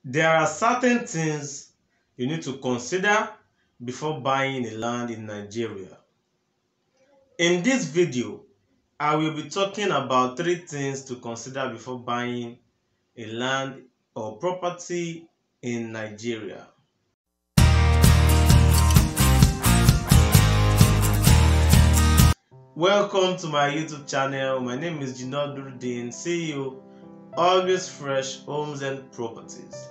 There are certain things you need to consider before buying a land in Nigeria. In this video, I will be talking about 3 things to consider before buying a land or property in Nigeria. Welcome to my YouTube channel. My name is Jinodurdin, CEO, Always Fresh Homes and Properties.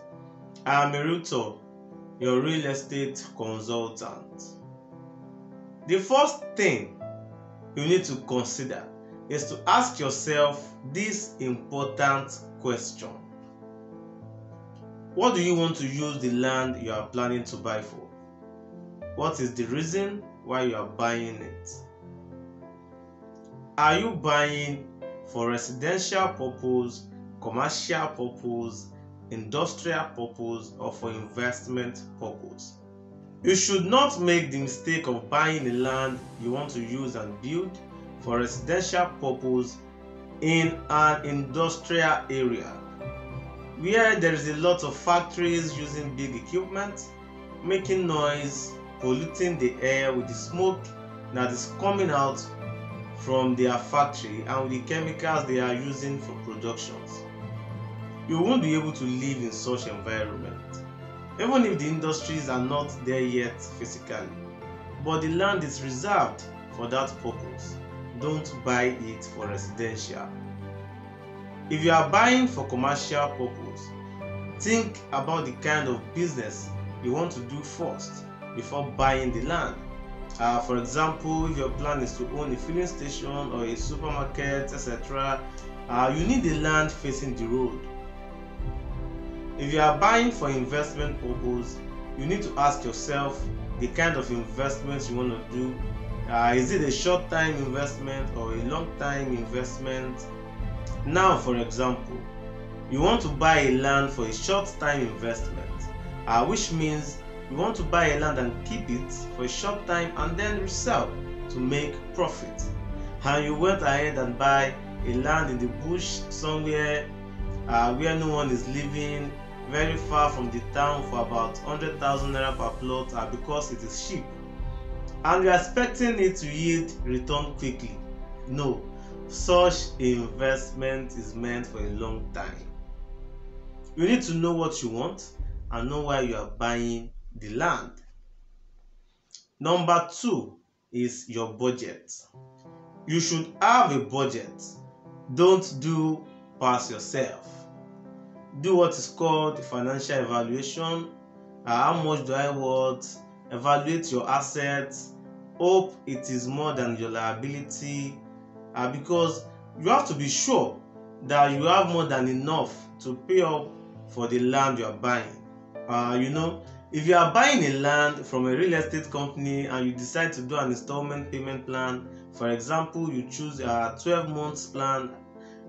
I am a realtor, your real estate consultant. The first thing you need to consider is to ask yourself this important question. What do you want to use the land you are planning to buy for? What is the reason why you are buying it? Are you buying for residential purpose, commercial purpose, industrial purpose, or for investment purpose? You should not make the mistake of buying a land you want to use and build for residential purpose in an industrial area where there is a lot of factories using big equipment, making noise, polluting the air with the smoke that is coming out from their factory and with the chemicals they are using for productions. You won't be able to live in such environment, even if the industries are not there yet physically, but the land is reserved for that purpose. Don't buy it for residential. If you are buying for commercial purpose, think about the kind of business you want to do first before buying the land. For example, if your plan is to own a filling station or a supermarket, etc., you need the land facing the road. If you are buying for investment purpose, you need to ask yourself the kind of investments you want to do. Is it a short-time investment or a long-time investment? Now, for example, you want to buy a land for a short-time investment, which means you want to buy a land and keep it for a short time and then resell to make profit. And you went ahead and buy a land in the bush somewhere where no one is living, very far from the town, for about 100,000 naira per plot because it is cheap, and you are expecting it to yield return quickly. No, such investment is meant for a long time. You need to know what you want and know why you are buying the land. Number 2 is your budget. You should have a budget. Don't do pass yourself. Do what is called financial evaluation. How much do I want? Evaluate your assets. Hope it is more than your liability, because you have to be sure that you have more than enough to pay up for the land you are buying. If you are buying a land from a real estate company and you decide to do an installment payment plan, for example, you choose a 12 months plan,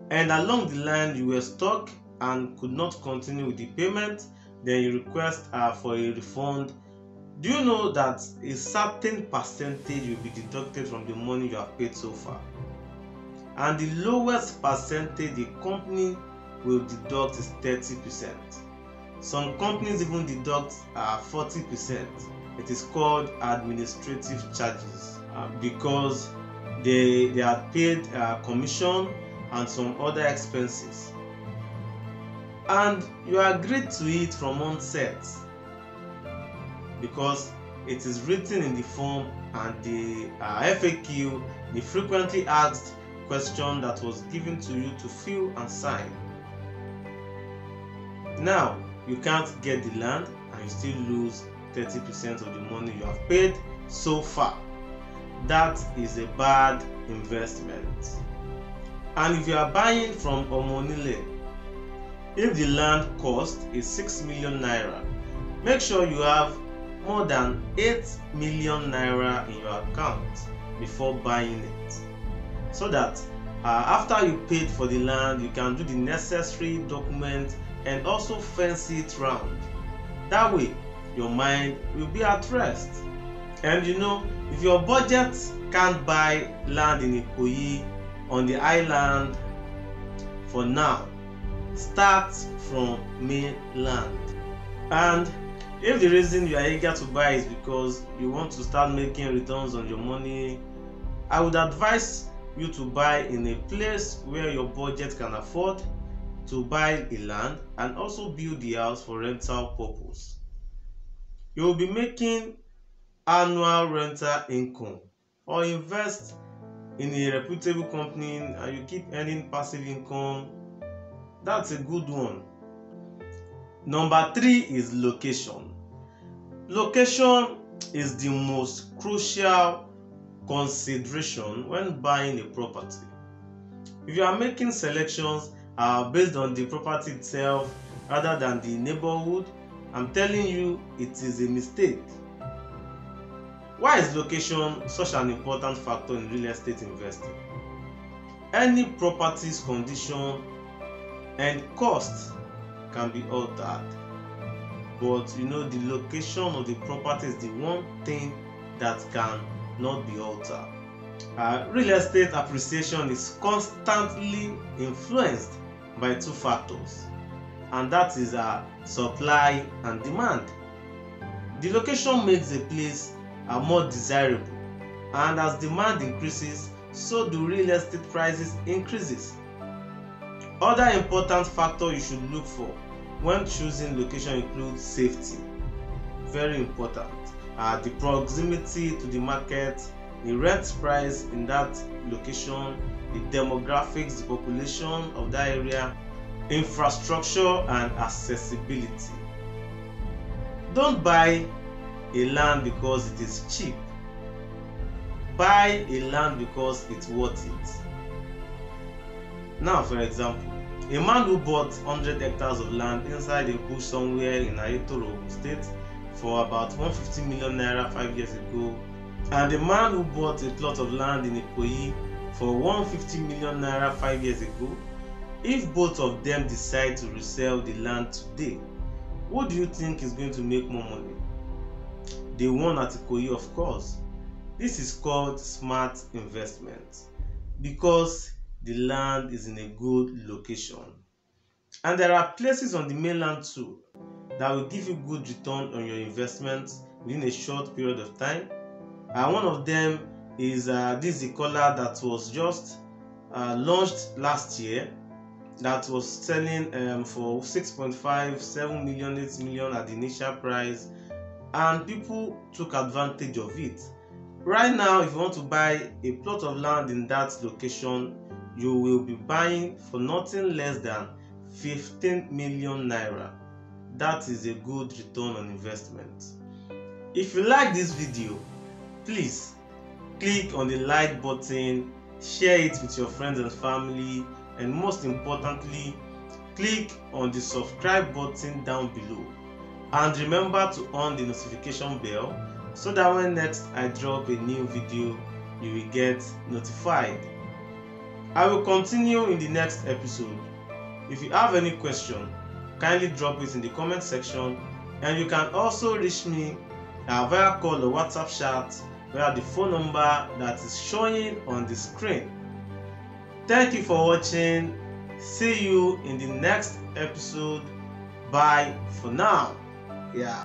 and along the line you were stuck and could not continue with the payment, then you request for a refund. Do you know that a certain percentage will be deducted from the money you have paid so far? And the lowest percentage the company will deduct is 30%. Some companies even deduct 40%. It is called administrative charges because they are paid commission and some other expenses. And you agreed to it from onset because it is written in the form and the FAQ, the frequently asked question that was given to you to fill and sign. Now, you can't get the land and you still lose 30% of the money you have paid so far. That is a bad investment. And if you are buying from Omonile, if the land cost is 6 million naira, make sure you have more than 8 million naira in your account before buying it, so that after you paid for the land, you can do the necessary documents and also fence it round. That way your mind will be at rest. And if your budget can't buy land in Ikoyi on the island for now, start from mainland. And if the reason you are eager to buy is because you want to start making returns on your money, I would advise you to buy in a place where your budget can afford to buy a land and also build the house for rental purpose. You will be making annual rental income, or invest in a reputable company and you keep earning passive income. That's a good one. Number 3 is location. Location is the most crucial consideration when buying a property. If you are making selections based on the property itself rather than the neighborhood, I'm telling you it is a mistake. Why is location such an important factor in real estate investing? Any property's condition and cost can be altered, but the location of the property is the one thing that can not be altered. Real estate appreciation is constantly influenced by 2 factors, and that is supply and demand. The location makes a place more desirable, and as demand increases, so do real estate prices increases. Other important factors you should look for when choosing location include safety, very important, the proximity to the market, the rent price in that location, the demographics, the population of that area, infrastructure and accessibility. Don't buy a land because it is cheap. Buy a land because it's worth it. Now, for example, a man who bought 100 hectares of land inside a bush somewhere in Ayetoro State for about 150 million naira 5 years ago, and a man who bought a plot of land in Ikoyi for 150 million naira 5 years ago, if both of them decide to resell the land today, who do you think is going to make more money? The one at Ikoyi, of course. This is called smart investment because the land is in a good location. And there are places on the mainland too that will give you good return on your investment within a short period of time. And one of them is this Ikola that was just launched last year, that was selling for 6.5, million, 8 million at the initial price, and people took advantage of it. Right now, if you want to buy a plot of land in that location, you will be buying for nothing less than 15 million naira. That is a good return on investment. If you like this video, please click on the like button, share it with your friends and family, and most importantly, click on the subscribe button down below. And remember to on the notification bell so that when next I drop a new video, you will get notified. I will continue in the next episode. If you have any question, kindly drop it in the comment section, and you can also reach me via call or WhatsApp chat via the phone number that is showing on the screen. Thank you for watching. See you in the next episode. Bye for now. Yeah.